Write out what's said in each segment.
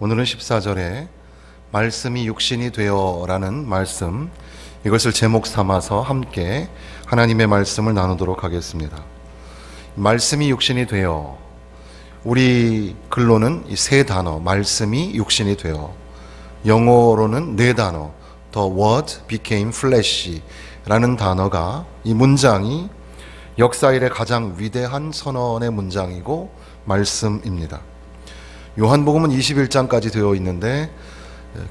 오늘은 14절에 말씀이 육신이 되어라는 말씀, 이것을 제목 삼아서 함께 하나님의 말씀을 나누도록 하겠습니다. 말씀이 육신이 되어, 우리 글로는 이 세 단어, 말씀이 육신이 되어, 영어로는 네 단어, The Word became flesh 라는 단어가, 이 문장이 역사 이래 가장 위대한 선언의 문장이고 말씀입니다. 요한복음은 21장까지 되어 있는데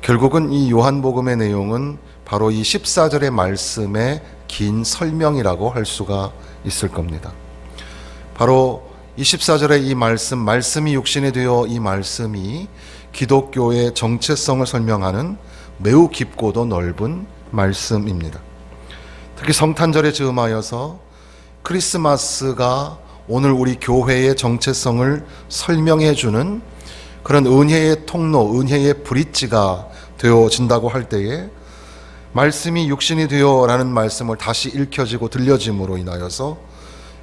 결국은 이 요한복음의 내용은 바로 이 14절의 말씀의 긴 설명이라고 할 수가 있을 겁니다. 바로 이 14절의 이 말씀, 말씀이 육신이 되어, 이 말씀이 기독교의 정체성을 설명하는 매우 깊고도 넓은 말씀입니다. 특히 성탄절에 즈음하여서 크리스마스가 오늘 우리 교회의 정체성을 설명해 주는 그런 은혜의 통로, 은혜의 브릿지가 되어진다고 할 때에 말씀이 육신이 되어라는 말씀을 다시 읽혀지고 들려짐으로 인하여서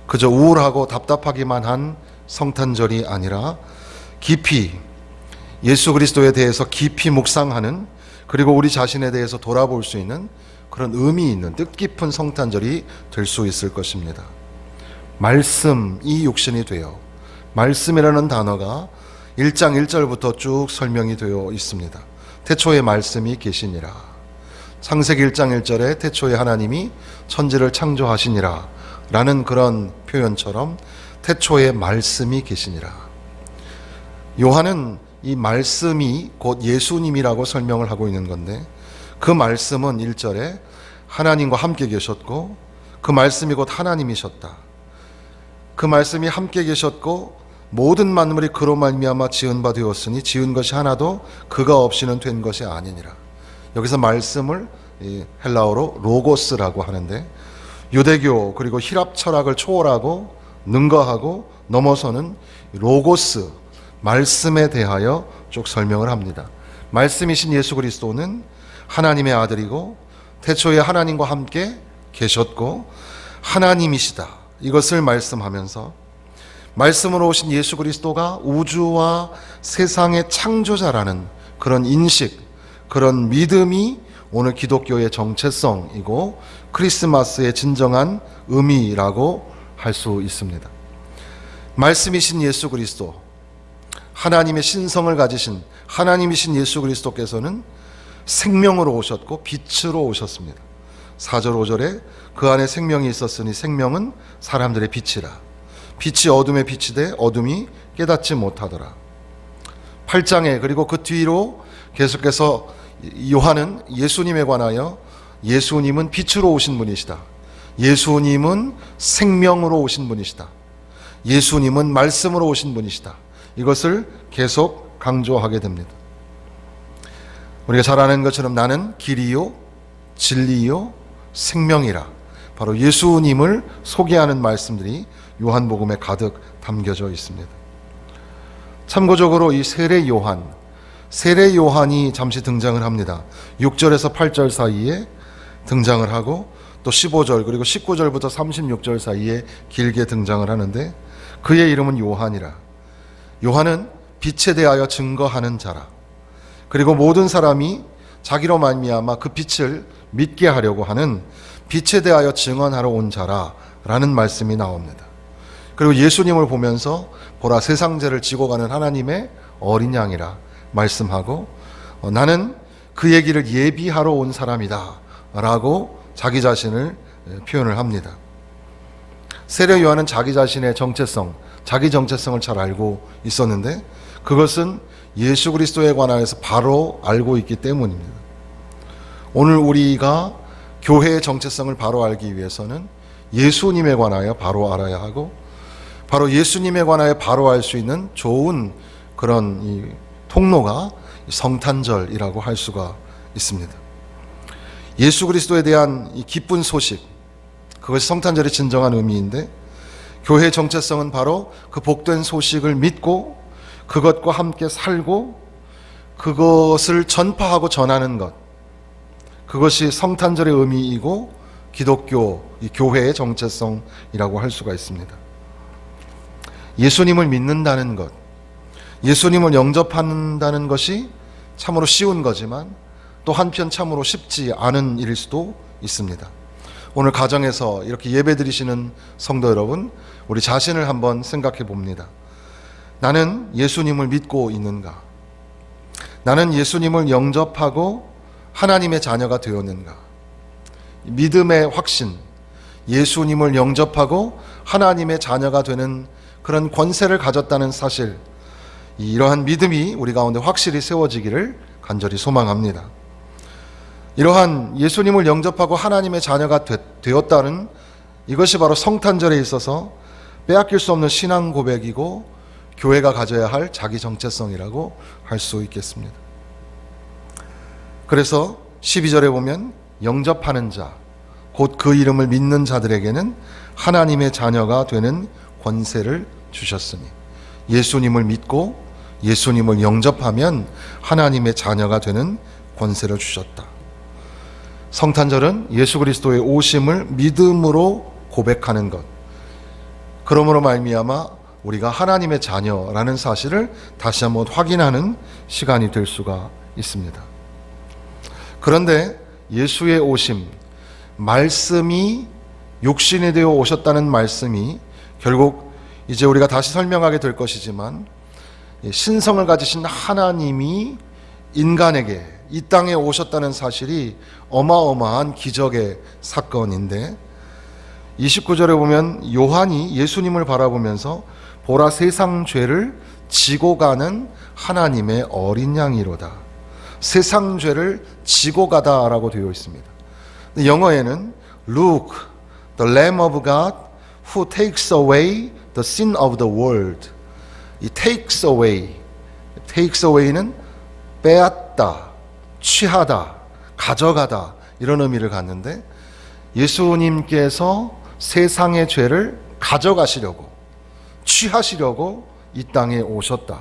그저 우울하고 답답하기만 한 성탄절이 아니라 깊이 예수 그리스도에 대해서 깊이 묵상하는, 그리고 우리 자신에 대해서 돌아볼 수 있는 그런 의미 있는 뜻깊은 성탄절이 될 수 있을 것입니다. 말씀이 육신이 되어, 말씀이라는 단어가 1장 1절부터 쭉 설명이 되어 있습니다. 태초에 말씀이 계시니라. 창세기 1장 1절에 태초에 하나님이 천지를 창조하시니라 라는 그런 표현처럼 태초에 말씀이 계시니라. 요한은 이 말씀이 곧 예수님이라고 설명을 하고 있는 건데, 그 말씀은 1절에 하나님과 함께 계셨고 그 말씀이 곧 하나님이셨다. 그 말씀이 함께 계셨고 모든 만물이 그로 말미암아 지은 바 되었으니 지은 것이 하나도 그가 없이는 된 것이 아니니라. 여기서 말씀을 헬라어로 로고스라고 하는데, 유대교 그리고 힐랍 철학을 초월하고 능가하고 넘어서는 로고스, 말씀에 대하여 쭉 설명을 합니다. 말씀이신 예수 그리스도는 하나님의 아들이고 태초에 하나님과 함께 계셨고 하나님이시다, 이것을 말씀하면서 말씀으로 오신 예수 그리스도가 우주와 세상의 창조자라는 그런 인식, 그런 믿음이 오늘 기독교의 정체성이고 크리스마스의 진정한 의미라고 할 수 있습니다. 말씀이신 예수 그리스도, 하나님의 신성을 가지신 하나님이신 예수 그리스도께서는 생명으로 오셨고 빛으로 오셨습니다. 4절 5절에 그 안에 생명이 있었으니 생명은 사람들의 빛이라. 빛이 어둠에 비치되 어둠이 깨닫지 못하더라. 8장에 그리고 그 뒤로 계속해서 요한은 예수님에 관하여 예수님은 빛으로 오신 분이시다, 예수님은 생명으로 오신 분이시다, 예수님은 말씀으로 오신 분이시다, 이것을 계속 강조하게 됩니다. 우리가 잘 아는 것처럼 나는 길이요 진리요 생명이라, 바로 예수님을 소개하는 말씀들이 요한복음에 가득 담겨져 있습니다. 참고적으로 이 세례 요한이 잠시 등장을 합니다. 6절에서 8절 사이에 등장을 하고 또 15절 그리고 19절부터 36절 사이에 길게 등장을 하는데, 그의 이름은 요한이라. 요한은 빛에 대하여 증거하는 자라. 그리고 모든 사람이 자기로 말미암아 그 빛을 믿게 하려고 하는 빛에 대하여 증언하러 온 자라라는 말씀이 나옵니다. 그리고 예수님을 보면서 보라 세상 죄를 지고 가는 하나님의 어린 양이라 말씀하고, 나는 그 얘기를 예비하러 온 사람이다 라고 자기 자신을 표현을 합니다. 세례 요한은 자기 자신의 정체성, 자기 정체성을 잘 알고 있었는데 그것은 예수 그리스도에 관하여서 바로 알고 있기 때문입니다. 오늘 우리가 교회의 정체성을 바로 알기 위해서는 예수님에 관하여 바로 알아야 하고, 바로 예수님에 관하여 바로 알 수 있는 좋은 그런 이 통로가 성탄절이라고 할 수가 있습니다. 예수 그리스도에 대한 이 기쁜 소식, 그것이 성탄절의 진정한 의미인데, 교회의 정체성은 바로 그 복된 소식을 믿고 그것과 함께 살고 그것을 전파하고 전하는 것, 그것이 성탄절의 의미이고 기독교, 이 교회의 정체성이라고 할 수가 있습니다. 예수님을 믿는다는 것, 예수님을 영접한다는 것이 참으로 쉬운 거지만 또 한편 참으로 쉽지 않은 일일 수도 있습니다. 오늘 가정에서 이렇게 예배 드리시는 성도 여러분, 우리 자신을 한번 생각해 봅니다. 나는 예수님을 믿고 있는가? 나는 예수님을 영접하고 하나님의 자녀가 되었는가? 믿음의 확신, 예수님을 영접하고 하나님의 자녀가 되는 그런 권세를 가졌다는 사실, 이러한 믿음이 우리 가운데 확실히 세워지기를 간절히 소망합니다. 이러한 예수님을 영접하고 하나님의 자녀가 되었다는 이것이 바로 성탄절에 있어서 빼앗길 수 없는 신앙 고백이고 교회가 가져야 할 자기 정체성이라고 할 수 있겠습니다. 그래서 12절에 보면 영접하는 자, 곧 그 이름을 믿는 자들에게는 하나님의 자녀가 되는 권세를 주셨으니, 예수님을 믿고 예수님을 영접하면 하나님의 자녀가 되는 권세를 주셨다. 성탄절은 예수 그리스도의 오심을 믿음으로 고백하는 것, 그러므로 말미암아 우리가 하나님의 자녀라는 사실을 다시 한번 확인하는 시간이 될 수가 있습니다. 그런데 예수의 오심, 말씀이 육신이 되어 오셨다는 말씀이 결국 이제 우리가 다시 설명하게 될 것이지만, 신성을 가지신 하나님이 인간에게 이 땅에 오셨다는 사실이 어마어마한 기적의 사건인데, 29절에 보면 요한이 예수님을 바라보면서 보라, 세상 죄를 지고 가는 하나님의 어린 양이로다. 세상 죄를 지고 가다라고 되어 있습니다. 영어에는 Look, the Lamb of God who takes away the sin of the world. 이 takes away는 빼앗다, 취하다, 가져가다, 이런 의미를 갖는데, 예수님께서 세상의 죄를 가져가시려고, 취하시려고 이 땅에 오셨다.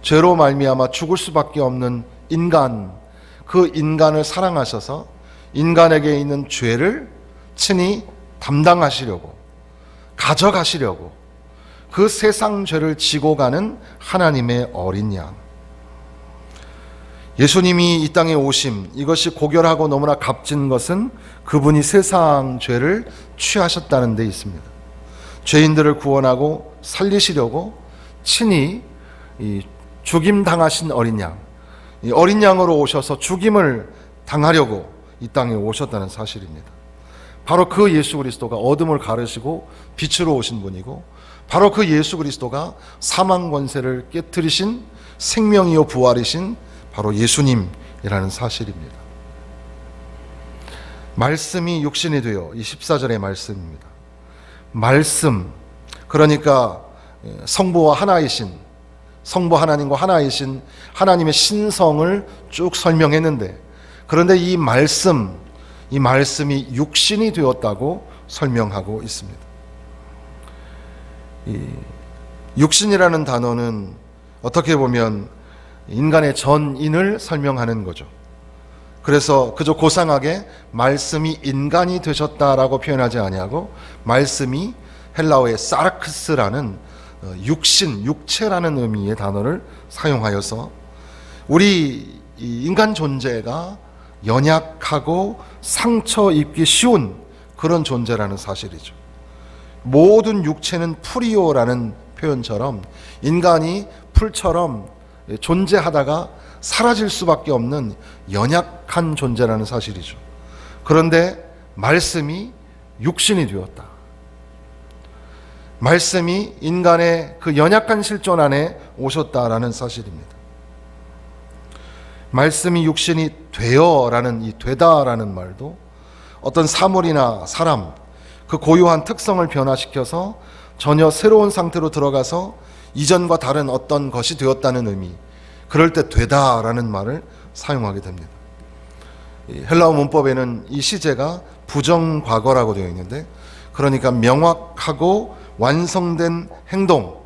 죄로 말미암아 죽을 수밖에 없는 인간, 그 인간을 사랑하셔서 인간에게 있는 죄를 친히 담당하시려고, 가져가시려고, 그 세상 죄를 지고 가는 하나님의 어린 양. 예수님이 이 땅에 오심, 이것이 고결하고 너무나 값진 것은 그분이 세상 죄를 취하셨다는 데 있습니다. 죄인들을 구원하고 살리시려고 친히 이 죽임 당하신 어린 양, 이 어린 양으로 오셔서 죽임을 당하려고 이 땅에 오셨다는 사실입니다. 바로 그 예수 그리스도가 어둠을 가르시고 빛으로 오신 분이고, 바로 그 예수 그리스도가 사망 권세를 깨뜨리신 생명이요 부활이신 바로 예수님이라는 사실입니다. 말씀이 육신이 되어, 이 14절의 말씀입니다. 말씀, 그러니까 성부와 하나이신, 성부 하나님과 하나이신 하나님의 신성을 쭉 설명했는데, 그런데 이 말씀이 육신이 되었다고 설명하고 있습니다. 이 육신이라는 단어는 어떻게 보면 인간의 전인을 설명하는 거죠. 그래서 그저 고상하게 말씀이 인간이 되셨다라고 표현하지 아니하고, 말씀이 헬라어의 사르크스라는 육신, 육체라는 의미의 단어를 사용하여서 우리 인간 존재가 연약하고 상처 입기 쉬운 그런 존재라는 사실이죠. 모든 육체는 풀이요라는 표현처럼 인간이 풀처럼 존재하다가 사라질 수밖에 없는 연약한 존재라는 사실이죠. 그런데 말씀이 육신이 되었다. 말씀이 인간의 그 연약한 실존 안에 오셨다라는 사실입니다. 말씀이 육신이 되어라는 이 되다라는 말도 어떤 사물이나 사람, 그 고유한 특성을 변화시켜서 전혀 새로운 상태로 들어가서 이전과 다른 어떤 것이 되었다는 의미, 그럴 때 되다라는 말을 사용하게 됩니다. 헬라어 문법에는 이 시제가 부정과거라고 되어 있는데, 그러니까 명확하고 완성된 행동,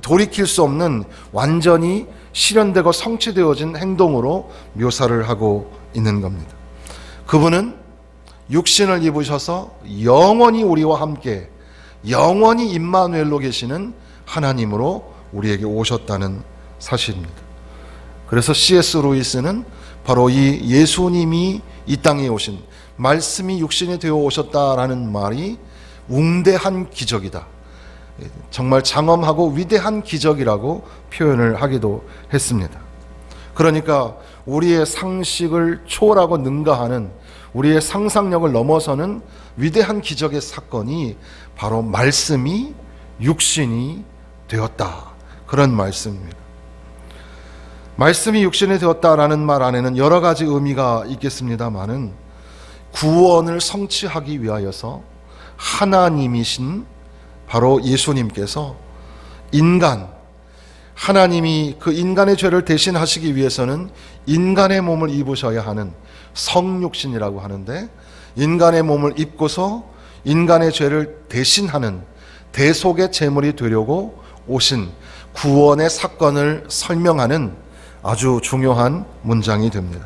돌이킬 수 없는 완전히 실현되고 성취되어진 행동으로 묘사를 하고 있는 겁니다. 그분은 육신을 입으셔서 영원히 우리와 함께 영원히 임마누엘로 계시는 하나님으로 우리에게 오셨다는 사실입니다. 그래서 C.S. 루이스는 바로 이 예수님이 이 땅에 오신, 말씀이 육신이 되어 오셨다라는 말이 웅대한 기적이다, 정말 장엄하고 위대한 기적이라고 표현을 하기도 했습니다. 그러니까 우리의 상식을 초월하고 능가하는, 우리의 상상력을 넘어서는 위대한 기적의 사건이 바로 말씀이 육신이 되었다, 그런 말씀입니다. 말씀이 육신이 되었다라는 말 안에는 여러 가지 의미가 있겠습니다마는 구원을 성취하기 위하여서 하나님이신 바로 예수님께서 하나님이 그 인간의 죄를 대신하시기 위해서는 인간의 몸을 입으셔야 하는 성육신이라고 하는데, 인간의 몸을 입고서 인간의 죄를 대신하는 대속의 제물이 되려고 오신 구원의 사건을 설명하는 아주 중요한 문장이 됩니다.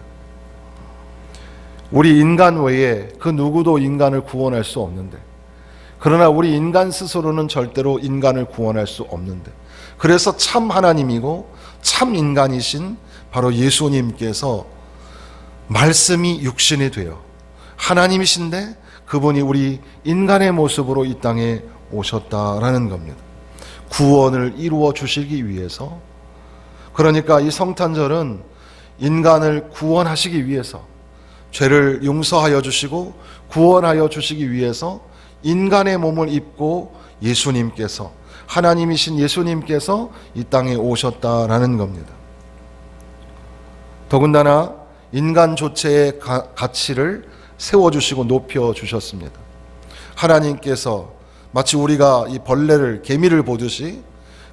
우리 인간 외에 그 누구도 인간을 구원할 수 없는데, 그러나 우리 인간 스스로는 절대로 인간을 구원할 수 없는데, 그래서 참 하나님이고 참 인간이신 바로 예수님께서 말씀이 육신이 되어 하나님이신데 그분이 우리 인간의 모습으로 이 땅에 오셨다라는 겁니다. 구원을 이루어 주시기 위해서. 그러니까 이 성탄절은 인간을 구원하시기 위해서, 죄를 용서하여 주시고 구원하여 주시기 위해서 인간의 몸을 입고 예수님께서, 하나님이신 예수님께서 이 땅에 오셨다라는 겁니다. 더군다나 인간 조체의 가치를 세워주시고 높여주셨습니다. 하나님께서 마치 우리가 이 벌레를, 개미를 보듯이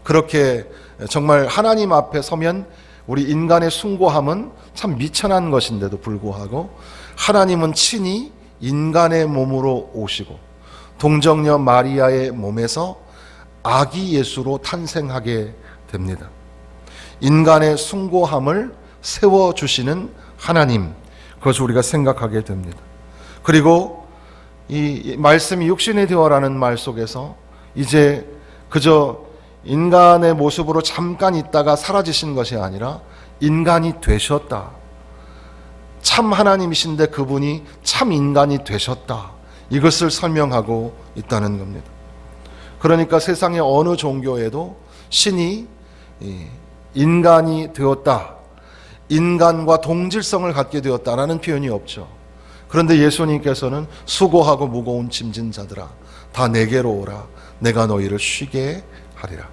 그렇게 정말 하나님 앞에 서면 우리 인간의 숭고함은 참 미천한 것인데도 불구하고 하나님은 친히 인간의 몸으로 오시고 동정녀 마리아의 몸에서 아기 예수로 탄생하게 됩니다. 인간의 숭고함을 세워주시는 하나님, 그것을 우리가 생각하게 됩니다. 그리고 이 말씀이 육신이 되어라는 말 속에서 이제 그저 인간의 모습으로 잠깐 있다가 사라지신 것이 아니라 인간이 되셨다, 참 하나님이신데 그분이 참 인간이 되셨다, 이것을 설명하고 있다는 겁니다. 그러니까 세상의 어느 종교에도 신이 인간이 되었다, 인간과 동질성을 갖게 되었다라는 표현이 없죠. 그런데 예수님께서는 수고하고 무거운 짐진 자들아 다 내게로 오라, 내가 너희를 쉬게 하리라.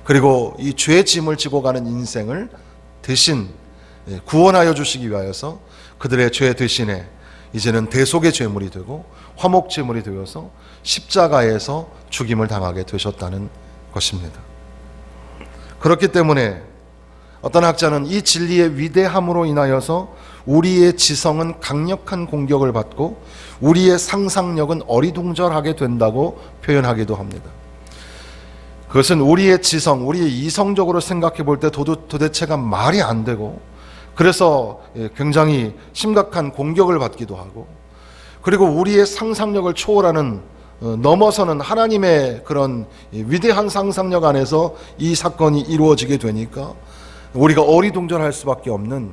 그리고 이 죄 짐을 지고 가는 인생을 대신 구원하여 주시기 위하여서 그들의 죄 대신에 이제는 대속의 제물이 되고 화목 제물이 되어서 십자가에서 죽임을 당하게 되셨다는 것입니다. 그렇기 때문에 어떤 학자는 이 진리의 위대함으로 인하여서 우리의 지성은 강력한 공격을 받고 우리의 상상력은 어리둥절하게 된다고 표현하기도 합니다. 그것은 우리의 지성, 우리의 이성적으로 생각해 볼 때 도대체가 말이 안 되고, 그래서 굉장히 심각한 공격을 받기도 하고, 그리고 우리의 상상력을 초월하는, 넘어서는 하나님의 그런 위대한 상상력 안에서 이 사건이 이루어지게 되니까 우리가 어리둥절할 수밖에 없는,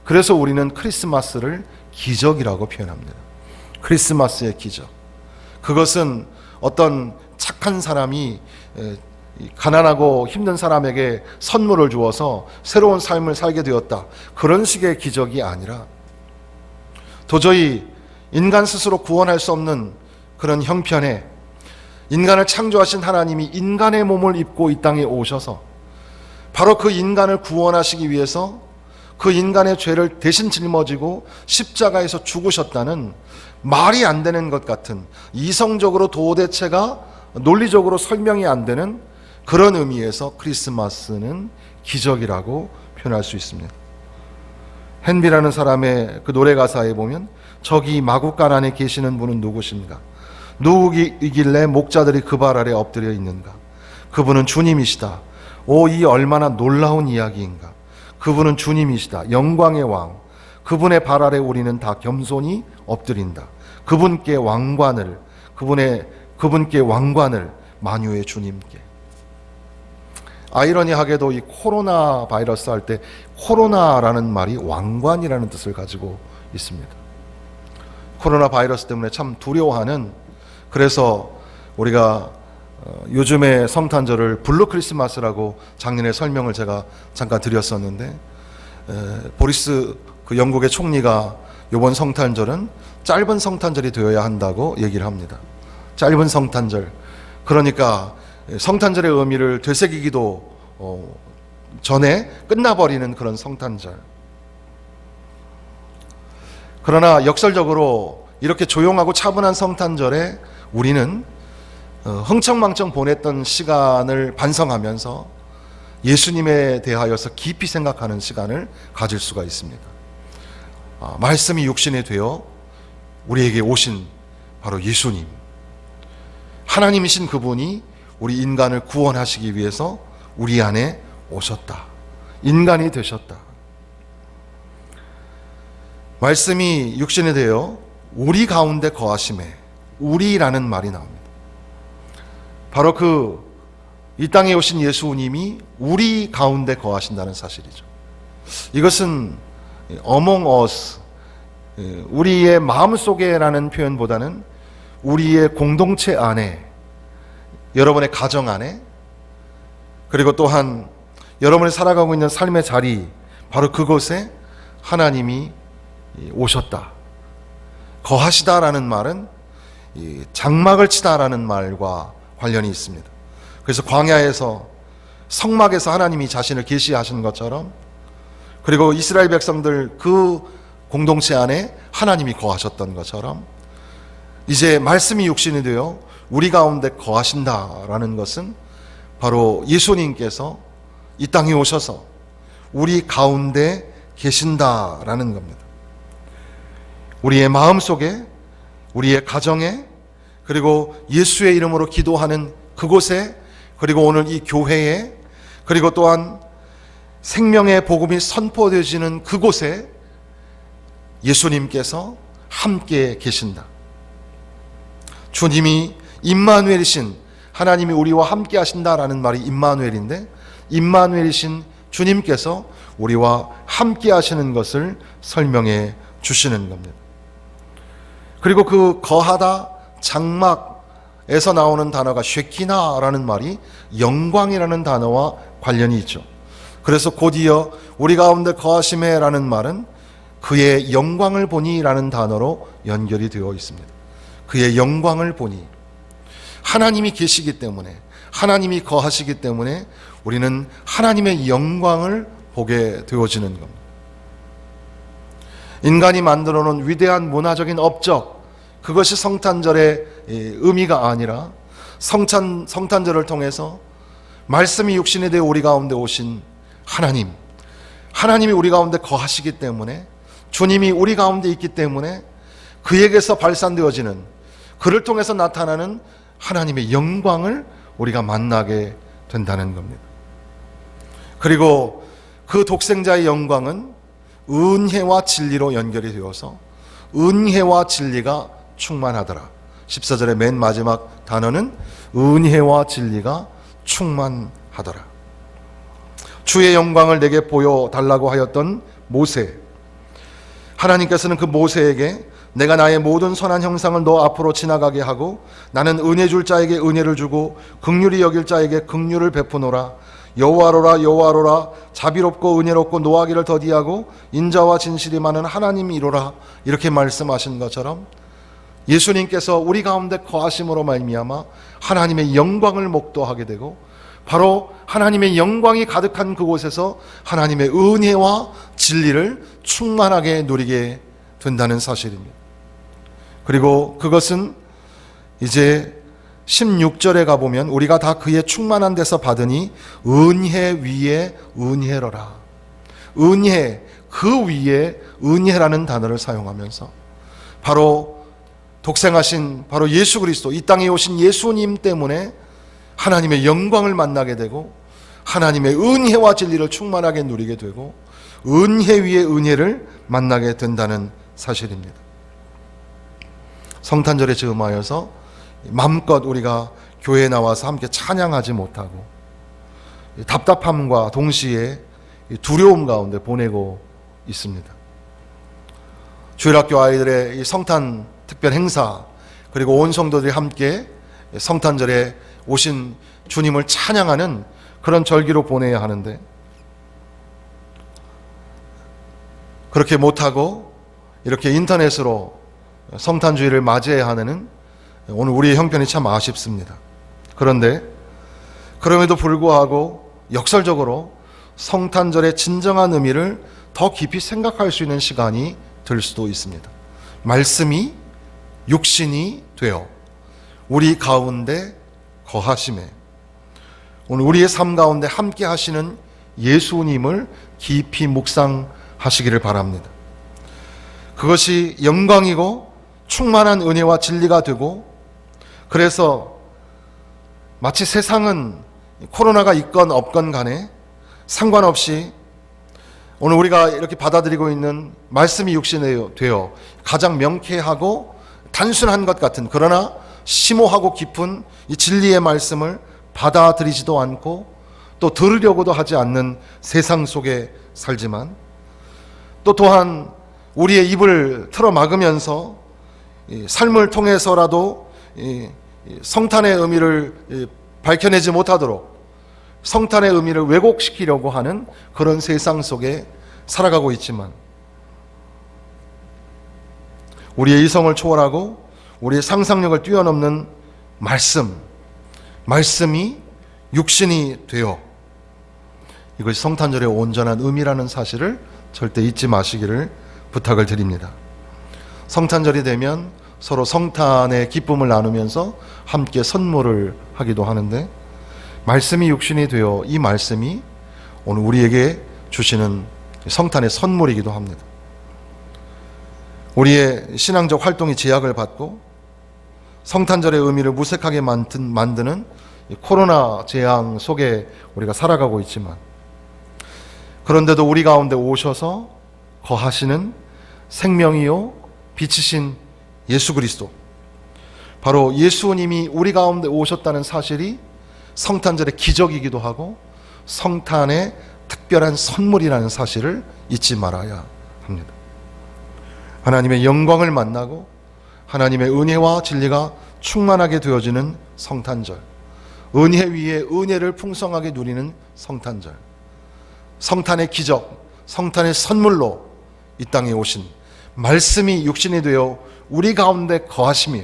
그래서 우리는 크리스마스를 기적이라고 표현합니다. 크리스마스의 기적. 그것은 어떤 착한 사람이 가난하고 힘든 사람에게 선물을 주어서 새로운 삶을 살게 되었다, 그런 식의 기적이 아니라 도저히 인간 스스로 구원할 수 없는 그런 형편에 인간을 창조하신 하나님이 인간의 몸을 입고 이 땅에 오셔서 바로 그 인간을 구원하시기 위해서 그 인간의 죄를 대신 짊어지고 십자가에서 죽으셨다는 말이 안 되는 것 같은, 이성적으로 도대체가 논리적으로 설명이 안 되는 그런 의미에서 크리스마스는 기적이라고 표현할 수 있습니다. 헨비라는 사람의 그 노래 가사에 보면 저기 마구간 안에 계시는 분은 누구신가? 누구이길래 목자들이 그 발 아래 엎드려 있는가? 그분은 주님이시다. 오, 이 얼마나 놀라운 이야기인가? 그분은 주님이시다. 영광의 왕. 그분의 발 아래 우리는 다 겸손히 엎드린다. 그분께 왕관을 만유의 주님께. 아이러니하게도 이 코로나 바이러스 할 때 코로나라는 말이 왕관이라는 뜻을 가지고 있습니다. 코로나 바이러스 때문에 참 두려워하는, 그래서 우리가 요즘에 성탄절을 블루 크리스마스라고 작년에 설명을 제가 잠깐 드렸었는데, 보리스 그 영국의 총리가 이번 성탄절은 짧은 성탄절이 되어야 한다고 얘기를 합니다. 짧은 성탄절. 그러니까 성탄절의 의미를 되새기기도 전에 끝나버리는 그런 성탄절. 그러나 역설적으로 이렇게 조용하고 차분한 성탄절에 우리는 흥청망청 보냈던 시간을 반성하면서 예수님에 대하여서 깊이 생각하는 시간을 가질 수가 있습니다. 말씀이 육신이 되어 우리에게 오신 바로 예수님, 하나님이신 그분이 우리 인간을 구원하시기 위해서 우리 안에 오셨다. 인간이 되셨다. 말씀이 육신이 되어 우리 가운데 거하심에, 우리라는 말이 나옵니다. 바로 이 땅에 오신 예수님이 우리 가운데 거하신다는 사실이죠. 이것은 among us, 우리의 마음속에라는 표현보다는 우리의 공동체 안에, 여러분의 가정 안에, 그리고 또한 여러분이 살아가고 있는 삶의 자리, 바로 그곳에 하나님이 오셨다. 거하시다라는 말은 장막을 치다라는 말과 관련이 있습니다. 그래서 광야에서 성막에서 하나님이 자신을 계시하신 것처럼, 그리고 이스라엘 백성들 그 공동체 안에 하나님이 거하셨던 것처럼, 이제 말씀이 육신이 되어 우리 가운데 거하신다라는 것은 바로 예수님께서 이 땅에 오셔서 우리 가운데 계신다라는 겁니다. 우리의 마음속에, 우리의 가정에, 그리고 예수의 이름으로 기도하는 그곳에, 그리고 오늘 이 교회에, 그리고 또한 생명의 복음이 선포되어지는 그곳에 예수님께서 함께 계신다. 주님이 임마누엘이신, 하나님이 우리와 함께 하신다라는 말이 임마누엘인데, 임마누엘이신 주님께서 우리와 함께 하시는 것을 설명해 주시는 겁니다. 그리고 그 거하다, 장막에서 나오는 단어가 쉐키나라는 말이 영광이라는 단어와 관련이 있죠. 그래서 곧이어 우리 가운데 거하심에라는 말은 그의 영광을 보니라는 단어로 연결이 되어 있습니다. 그의 영광을 보니, 하나님이 계시기 때문에, 하나님이 거하시기 때문에 우리는 하나님의 영광을 보게 되어지는 겁니다. 인간이 만들어 놓은 위대한 문화적인 업적, 그것이 성탄절의 의미가 아니라 성탄절을 통해서 말씀이 육신이 되어 우리 가운데 오신 하나님, 하나님이 우리 가운데 거하시기 때문에, 주님이 우리 가운데 있기 때문에 그에게서 발산되어지는, 그를 통해서 나타나는 하나님의 영광을 우리가 만나게 된다는 겁니다. 그리고 그 독생자의 영광은 은혜와 진리로 연결이 되어서 은혜와 진리가 충만하더라. 14절의 맨 마지막 단어는 은혜와 진리가 충만하더라. 주의 영광을 내게 보여달라고 하였던 모세, 하나님께서는 그 모세에게 내가 나의 모든 선한 형상을 너 앞으로 지나가게 하고 나는 은혜 줄 자에게 은혜를 주고 긍휼히 여길 자에게 긍휼을 베푸노라. 여호와로라 여호와로라, 자비롭고 은혜롭고 노하기를 더디하고 인자와 진실이 많은 하나님이로라, 이렇게 말씀하신 것처럼 예수님께서 우리 가운데 거하심으로 말미암아 하나님의 영광을 목도하게 되고, 바로 하나님의 영광이 가득한 그곳에서 하나님의 은혜와 진리를 충만하게 누리게 된다는 사실입니다. 그리고 그것은 이제 16절에 가보면 우리가 다 그의 충만한 데서 받으니 은혜 위에 은혜로라. 은혜, 그 위에 은혜라는 단어를 사용하면서 바로 독생하신 바로 예수 그리스도, 이 땅에 오신 예수님 때문에 하나님의 영광을 만나게 되고 하나님의 은혜와 진리를 충만하게 누리게 되고 은혜 위에 은혜를 만나게 된다는 사실입니다. 성탄절에 즈음하여서 마음껏 우리가 교회에 나와서 함께 찬양하지 못하고, 답답함과 동시에 두려움 가운데 보내고 있습니다. 주일학교 아이들의 이 성탄 특별 행사, 그리고 온 성도들이 함께 성탄절에 오신 주님을 찬양하는 그런 절기로 보내야 하는데, 그렇게 못하고 이렇게 인터넷으로 성탄주의를 맞이해야 하는 오늘 우리의 형편이 참 아쉽습니다. 그런데 그럼에도 불구하고 역설적으로 성탄절의 진정한 의미를 더 깊이 생각할 수 있는 시간이 될 수도 있습니다. 말씀이 육신이 되어 우리 가운데 거하심에, 오늘 우리의 삶 가운데 함께 하시는 예수님을 깊이 묵상하시기를 바랍니다. 그것이 영광이고 충만한 은혜와 진리가 되고, 그래서 마치 세상은 코로나가 있건 없건 간에 상관없이 오늘 우리가 이렇게 받아들이고 있는 말씀이 육신이 되어 가장 명쾌하고 단순한 것 같은, 그러나 심오하고 깊은 이 진리의 말씀을 받아들이지도 않고 또 들으려고도 하지 않는 세상 속에 살지만, 또 또한 우리의 입을 틀어 막으면서 삶을 통해서라도 성탄의 의미를 밝혀내지 못하도록 성탄의 의미를 왜곡시키려고 하는 그런 세상 속에 살아가고 있지만, 우리의 이성을 초월하고 우리의 상상력을 뛰어넘는 말씀이 육신이 되어, 이것이 성탄절의 온전한 의미라는 사실을 절대 잊지 마시기를 부탁을 드립니다. 성탄절이 되면 서로 성탄의 기쁨을 나누면서 함께 선물을 하기도 하는데, 말씀이 육신이 되어 이 말씀이 오늘 우리에게 주시는 성탄의 선물이기도 합니다. 우리의 신앙적 활동이 제약을 받고 성탄절의 의미를 무색하게 만드는 코로나 재앙 속에 우리가 살아가고 있지만, 그런데도 우리 가운데 오셔서 거하시는 생명이요 빛이신 예수 그리스도, 바로 예수님이 우리 가운데 오셨다는 사실이 성탄절의 기적이기도 하고 성탄의 특별한 선물이라는 사실을 잊지 말아야 합니다. 하나님의 영광을 만나고 하나님의 은혜와 진리가 충만하게 되어지는 성탄절, 은혜 위에 은혜를 풍성하게 누리는 성탄절, 성탄의 기적, 성탄의 선물로 이 땅에 오신 말씀이 육신이 되어 우리 가운데 거하심이,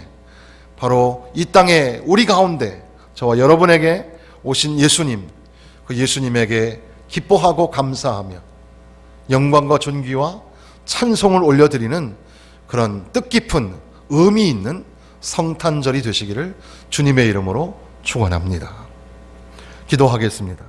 바로 이 땅에 우리 가운데 저와 여러분에게 오신 예수님, 그 예수님에게 기뻐하고 감사하며 영광과 존귀와 찬송을 올려드리는 그런 뜻깊은 의미 있는 성탄절이 되시기를 주님의 이름으로 축원합니다. 기도하겠습니다.